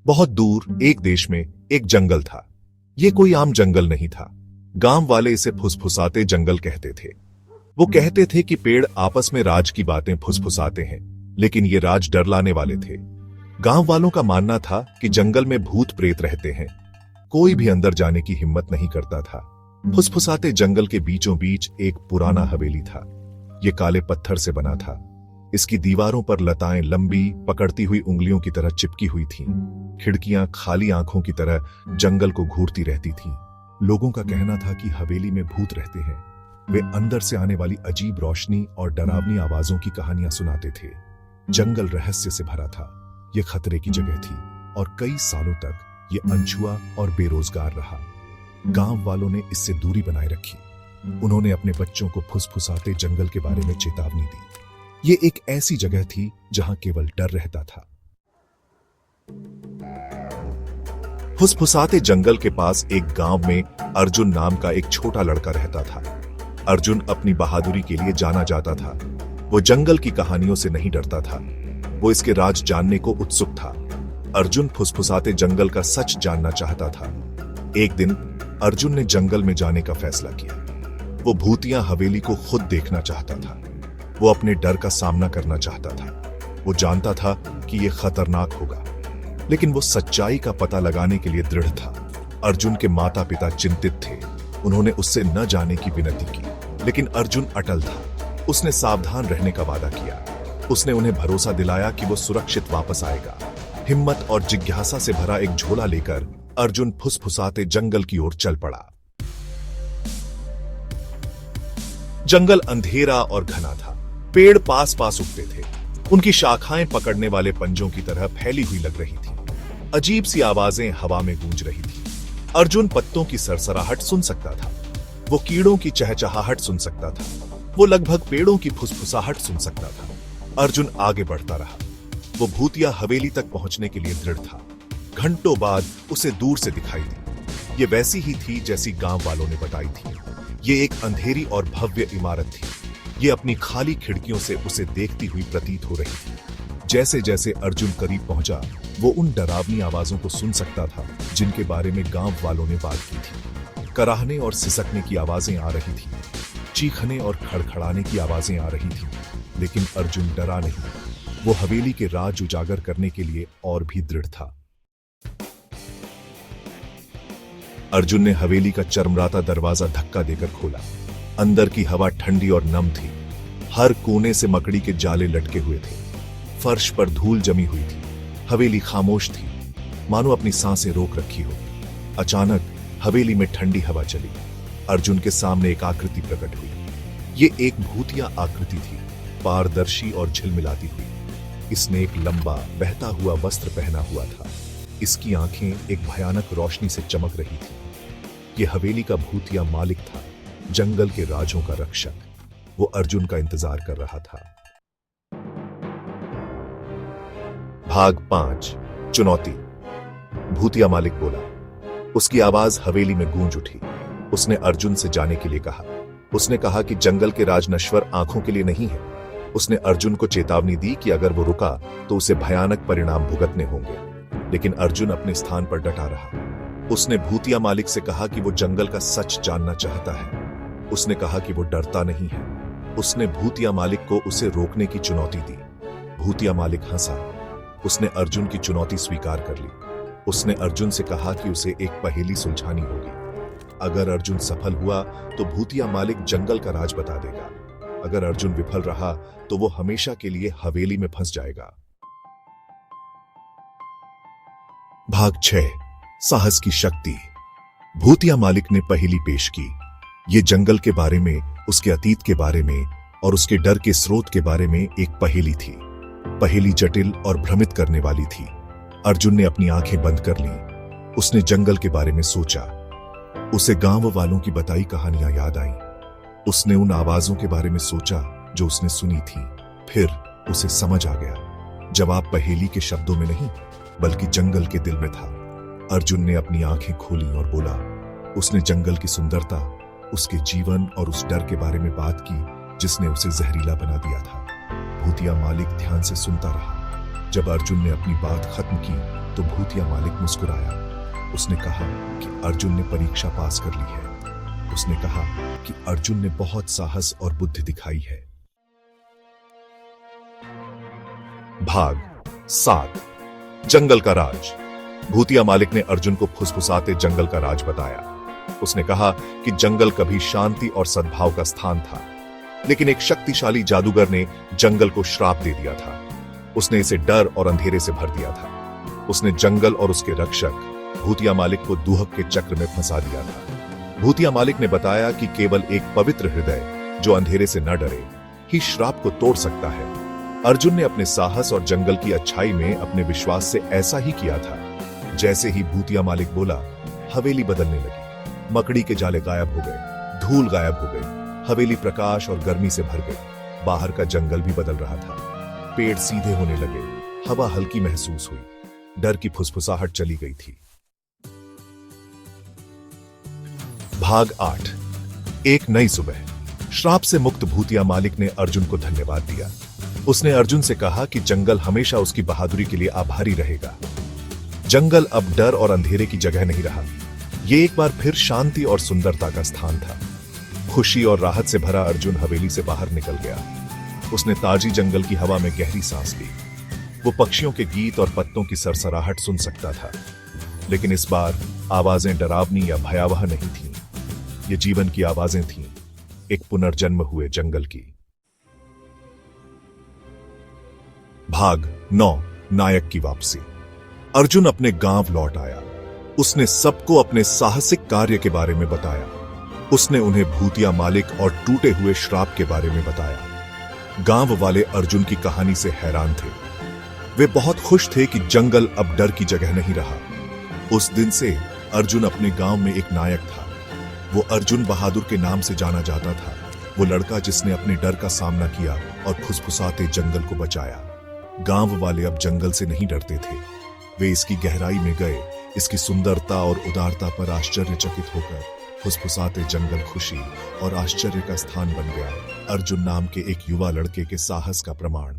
बहुत दूर एक देश में एक जंगल था। ये कोई आम जंगल नहीं था। गांव वाले इसे फुसफुसाते जंगल कहते थे। वो कहते थे कि पेड़ आपस में राज की बातें फुसफुसाते हैं, लेकिन ये राज डर लाने वाले थे। गांव वालों का मानना था कि जंगल में भूत प्रेत रहते हैं। कोई भी अंदर जाने की हिम्मत नहीं करता था। फुसफुसाते जंगल के बीचों बीच एक पुराना हवेली था। ये काले पत्थर से बना था। इसकी दीवारों पर लताएं लंबी पकड़ती हुई उंगलियों की तरह चिपकी हुई थीं। खिड़कियां खाली आंखों की तरह जंगल को घूरती रहती थीं। लोगों का कहना था कि हवेली में भूत रहते हैं। वे अंदर से आने वाली अजीब रोशनी और डरावनी आवाजों की कहानियां सुनाते थे। जंगल रहस्य से भरा था। यह खतरे की जगह थी और कई सालों तक यह अनछुआ और बेरोजगार रहा। गांव वालों ने इससे दूरी बनाए रखी। उन्होंने अपने बच्चों को फुसफुसाते जंगल के बारे में चेतावनी दी। ये एक ऐसी जगह थी जहां केवल डर रहता था। फुसफुसाते जंगल के पास एक गांव में अर्जुन नाम का एक छोटा लड़का रहता था। अर्जुन अपनी बहादुरी के लिए जाना जाता था। वो जंगल की कहानियों से नहीं डरता था। वो इसके राज जानने को उत्सुक था। अर्जुन फुसफुसाते जंगल का सच जानना चाहता था। एक दिन अर्जुन ने जंगल में जाने का फैसला किया। वो भूतिया हवेली को खुद देखना चाहता था। वो अपने डर का सामना करना चाहता था। वो जानता था कि यह खतरनाक होगा, लेकिन वो सच्चाई का पता लगाने के लिए दृढ़ था। अर्जुन के माता पिता चिंतित थे। उन्होंने उससे न जाने की विनती की, लेकिन अर्जुन अटल था। उसने सावधान रहने का वादा किया। उसने उन्हें भरोसा दिलाया कि वो सुरक्षित वापस आएगा। हिम्मत और जिज्ञासा से भरा एक झोला लेकर अर्जुन फुसफुसाते जंगल की ओर चल पड़ा। जंगल अंधेरा और घना था। पेड़ पास पास उगते थे। उनकी शाखाएं पकड़ने वाले पंजों की तरह फैली हुई लग रही थी। अजीब सी आवाजें हवा में गूंज रही थी। अर्जुन पत्तों की सरसराहट सुन सकता था। वो कीड़ों की चहचहाहट सुन सकता था। वो लगभग पेड़ों की फुसफुसाहट सुन सकता था। अर्जुन आगे बढ़ता रहा। वो भूतिया हवेली तक पहुंचने के लिए दृढ़ था। घंटों बाद उसे दूर से दिखाई दी। ये वैसी ही थी जैसी गांव वालों ने बताई थी। ये एक अंधेरी और भव्य इमारत थी। ये अपनी खाली खिड़कियों से उसे देखती हुई प्रतीत हो रही थी। जैसे जैसे अर्जुन करीब पहुंचा, वो उन डरावनी आवाजों को सुन सकता था जिनके बारे में गांव वालों ने बात की थी। कराहने और सिसकने की आवाजें आ रही थी। चीखने और खड़खड़ाने की आवाजें आ रही थी। लेकिन अर्जुन डरा नहीं। वो हवेली के राज उजागर करने के लिए और भी दृढ़ था। अर्जुन ने हवेली का चरमराता दरवाजा धक्का देकर खोला। अंदर की हवा ठंडी और नम थी। हर कोने से मकड़ी के जाले लटके हुए थे। फर्श पर धूल जमी हुई थी। हवेली खामोश थी, मानो अपनी सांसें रोक रखी हो। अचानक हवेली में ठंडी हवा चली। अर्जुन के सामने एक आकृति प्रकट हुई। ये एक भूतिया आकृति थी, पारदर्शी और झिलमिलाती हुई। इसने एक लंबा बहता हुआ वस्त्र पहना हुआ था। इसकी आंखें एक भयानक रोशनी से चमक रही थी। यह हवेली का भूतिया मालिक था, जंगल के राजों का रक्षक। वो अर्जुन का इंतजार कर रहा था। भाग 5 चुनौती। भूतिया मालिक बोला। उसकी आवाज हवेली में गूंज उठी। उसने अर्जुन से जाने के लिए कहा। उसने कहा कि जंगल के राज नश्वर आंखों के लिए नहीं है। उसने अर्जुन को चेतावनी दी कि अगर वो रुका तो उसे भयानक परिणाम भुगतने होंगे। लेकिन अर्जुन अपने स्थान पर डटा रहा। उसने भूतिया मालिक से कहा कि वो जंगल का सच जानना चाहता है। उसने कहा कि वो डरता नहीं है। उसने भूतिया मालिक को उसे रोकने की चुनौती दी। भूतिया मालिक हंसा। उसने अर्जुन की चुनौती स्वीकार कर ली। उसने अर्जुन से कहा कि उसे एक पहेली सुलझानी होगी। अगर अर्जुन सफल हुआ तो भूतिया मालिक जंगल का राज बता देगा। अगर अर्जुन विफल रहा तो वो हमेशा के लिए हवेली में फंस जाएगा। भाग 6 साहस की शक्ति। भूतिया मालिक ने पहेली पेश की। ये जंगल के बारे में, उसके अतीत के बारे में और उसके डर के स्रोत के बारे में एक पहेली थी। पहेली जटिल और भ्रमित करने वाली थी। अर्जुन ने अपनी आंखें बंद कर ली। उसने जंगल के बारे में सोचा। उसे गांव वालों की बताई कहानियां याद आईं। उसने उन आवाजों के बारे में सोचा जो उसने सुनी थी। फिर उसे समझ आ गया। जवाब पहेली के शब्दों में नहीं, बल्कि जंगल के दिल में था। अर्जुन ने अपनी आंखें खोली और बोला। उसने जंगल की सुंदरता, उसके जीवन और उस डर के बारे में बात की जिसने उसे जहरीला बना दिया था। भूतिया मालिक ध्यान से सुनता रहा। जब अर्जुन ने अपनी बात खत्म की तो भूतिया मालिक मुस्कुराया। उसने कहा कि अर्जुन ने परीक्षा पास कर ली है। उसने कहा कि अर्जुन ने बहुत साहस और बुद्धि दिखाई है। भाग 7 जंगल का राज। भूतिया मालिक ने अर्जुन को फुसफुसाते जंगल का राज बताया। उसने कहा कि जंगल कभी शांति और सद्भाव का स्थान था, लेकिन एक शक्तिशाली जादूगर ने जंगल को श्राप दे दिया था। उसने इसे डर और अंधेरे से भर दिया था। उसने जंगल और उसके रक्षक भूतिया मालिक को दुहक के चक्र में फंसा दिया था। भूतिया मालिक ने बताया कि केवल एक पवित्र हृदय जो अंधेरे से न डरे ही श्राप को तोड़ सकता है। अर्जुन ने अपने साहस और जंगल की अच्छाई में अपने विश्वास से ऐसा ही किया था। जैसे ही भूतिया मालिक बोला, हवेली बदलने लगी। मकड़ी के जाले गायब हो गए, धूल गायब हो गई, हवेली प्रकाश और गर्मी से भर गई। बाहर का जंगल भी बदल रहा था। पेड़ सीधे होने लगे, हवा हल्की महसूस हुई, डर की फुसफुसाहट चली गई थी। भाग 8 एक नई सुबह। श्राप से मुक्त भूतिया मालिक ने अर्जुन को धन्यवाद दिया। उसने अर्जुन से कहा कि जंगल हमेशा उसकी बहादुरी के लिए आभारी रहेगा। जंगल अब डर और अंधेरे की जगह नहीं रहा। यह एक बार फिर शांति और सुंदरता का स्थान था। खुशी और राहत से भरा अर्जुन हवेली से बाहर निकल गया। उसने ताजी जंगल की हवा में गहरी सांस ली। वो पक्षियों के गीत और पत्तों की सरसराहट सुन सकता था, लेकिन इस बार आवाजें डरावनी या भयावह नहीं थीं। ये जीवन की आवाजें थीं, एक पुनर्जन्म हुए जंगल की। भाग 9 नायक की वापसी। अर्जुन अपने गांव लौट आया। उसने सबको अपने साहसिक कार्य के बारे में बताया। उसने उन्हें भूतिया मालिक और टूटे हुए श्राप के बारे में बताया। गांव वाले अर्जुन की कहानी से हैरान थे। वे बहुत खुश थे कि जंगल अब डर की जगह नहीं रहा। उस दिन से अर्जुन अपने गांव में एक नायक था। वो अर्जुन बहादुर के नाम से जाना जाता था। वो लड़का जिसने अपने डर का सामना किया और फुसफुसाते जंगल को बचाया। गांव वाले अब जंगल से नहीं डरते थे। वे इसकी गहराई में गए, इसकी सुंदरता और उदारता पर आश्चर्यचकित होकर फुसफुसाते जंगल खुशी और आश्चर्य का स्थान बन गया। अर्जुन नाम के एक युवा लड़के के साहस का प्रमाण।